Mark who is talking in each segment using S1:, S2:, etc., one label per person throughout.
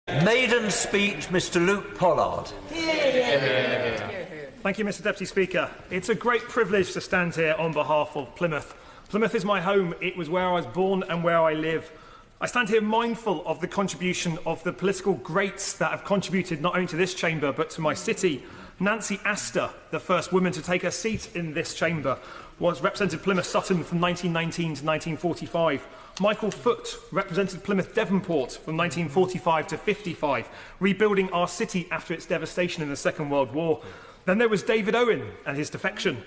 S1: Maiden speech, Mr. Luke Pollard.
S2: Thank you, Mr. Deputy Speaker. It's a great privilege to stand here on behalf of Plymouth. Plymouth is my home. It was where I was born and where I live. I stand here mindful of the contribution of the political greats that have contributed not only to this chamber but to my city. Nancy Astor, the first woman to take a seat in this chamber, represented Plymouth Sutton from 1919 to 1945. Michael Foote represented Plymouth Devonport from 1945 to 55, rebuilding our city after its devastation in the Second World War. Then there was David Owen and his defection,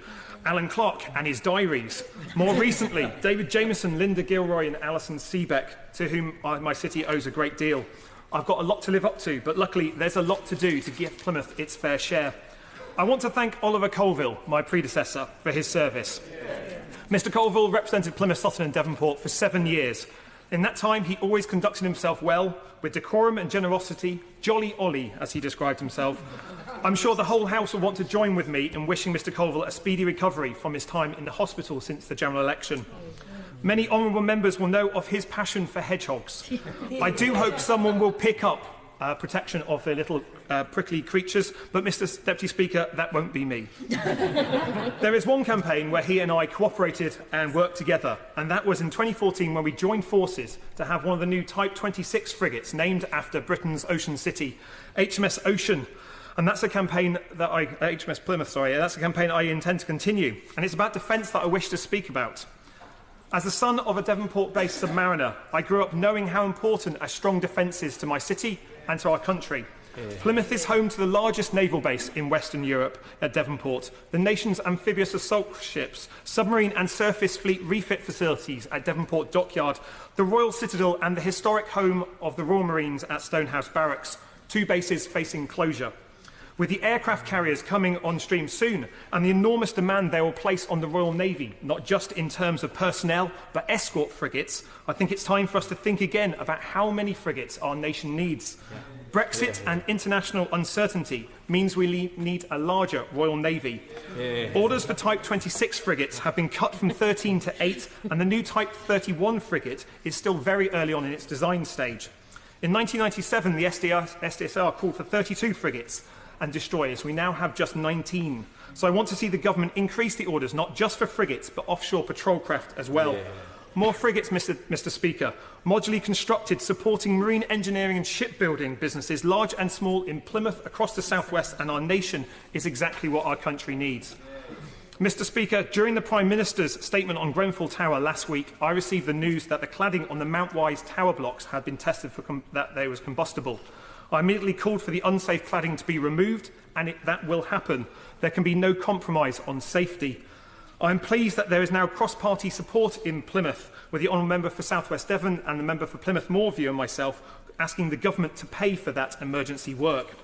S2: Alan Clark and his diaries. More recently, David Jameson, Linda Gilroy and Alison Seebeck, to whom my city owes a great deal. I've got a lot to live up to, but luckily there's a lot to do to give Plymouth its fair share. I want to thank Oliver Colville, my predecessor, for his service. Mr. Colville represented Plymouth, Sutton and Devonport for 7 years. In that time, he always conducted himself well, with decorum and generosity, jolly Ollie, as he described himself. I'm sure the whole House will want to join with me in wishing Mr. Colville a speedy recovery from his time in the hospital since the general election. Many honourable members will know of his passion for hedgehogs. I do hope someone will pick up protection of the little prickly creatures, but Mr. Deputy Speaker, that won't be me. There is one campaign where he and I cooperated and worked together, and that was in 2014 when we joined forces to have one of the new Type 26 frigates named after Britain's ocean city, HMS Ocean. And that's a campaign that HMS Plymouth, that's a campaign I intend to continue. And it's about defence that I wish to speak about. As the son of a Devonport-based submariner, I grew up knowing how important a strong defence is to my city and to our country. Plymouth is home to the largest naval base in Western Europe at Devonport, the nation's amphibious assault ships, submarine and surface fleet refit facilities at Devonport Dockyard, the Royal Citadel and the historic home of the Royal Marines at Stonehouse Barracks, 2 bases facing closure. With the aircraft carriers coming on stream soon and the enormous demand they will place on the Royal Navy, not just in terms of personnel, but escort frigates, I think it's time for us to think again about how many frigates our nation needs. Brexit and international uncertainty means we need a larger Royal Navy. Orders for Type 26 frigates have been cut from 13 to 8, and the new Type 31 frigate is still very early on in its design stage. In 1997, the SDSR called for 32 frigates and destroyers. We now have just 19. So I want to see the government increase the orders, not just for frigates, but offshore patrol craft as well. More frigates, Mr. Speaker, modularly constructed, supporting marine engineering and shipbuilding businesses, large and small, in Plymouth, across the southwest and our nation, is exactly what our country needs. Mr. Speaker, during the Prime Minister's statement on Grenfell Tower last week, I received the news that the cladding on the Mount Wise tower blocks had been tested for that they was combustible. I immediately called for the unsafe cladding to be removed, and that will happen. There can be no compromise on safety. I am pleased that there is now cross-party support in Plymouth, with the Honourable Member for South West Devon and the Member for Plymouth Moorview and myself asking the government to pay for that emergency work.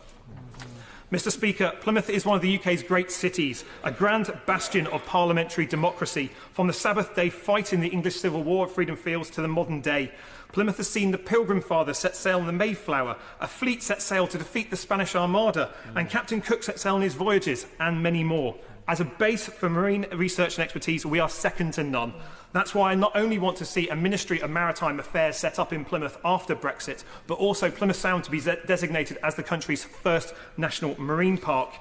S2: Mr. Speaker, Plymouth is one of the UK's great cities, a grand bastion of parliamentary democracy, from the Sabbath day fight in the English Civil War at Freedom Fields to the modern day. Plymouth has seen the Pilgrim Fathers set sail on the Mayflower, a fleet set sail to defeat the Spanish Armada, and Captain Cook set sail on his voyages, and many more. As a base for marine research and expertise, we are second to none. That's why I not only want to see a Ministry of Maritime Affairs set up in Plymouth after Brexit, but also Plymouth Sound to be designated as the country's first national marine park.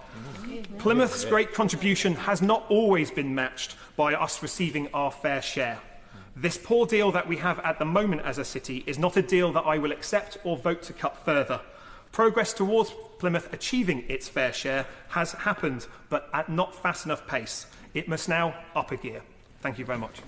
S2: Plymouth's great contribution has not always been matched by us receiving our fair share. This poor deal that we have at the moment as a city is not a deal that I will accept or vote to cut further. Progress towards Plymouth achieving its fair share has happened, but at not fast enough pace. It must now up a gear. Thank you very much.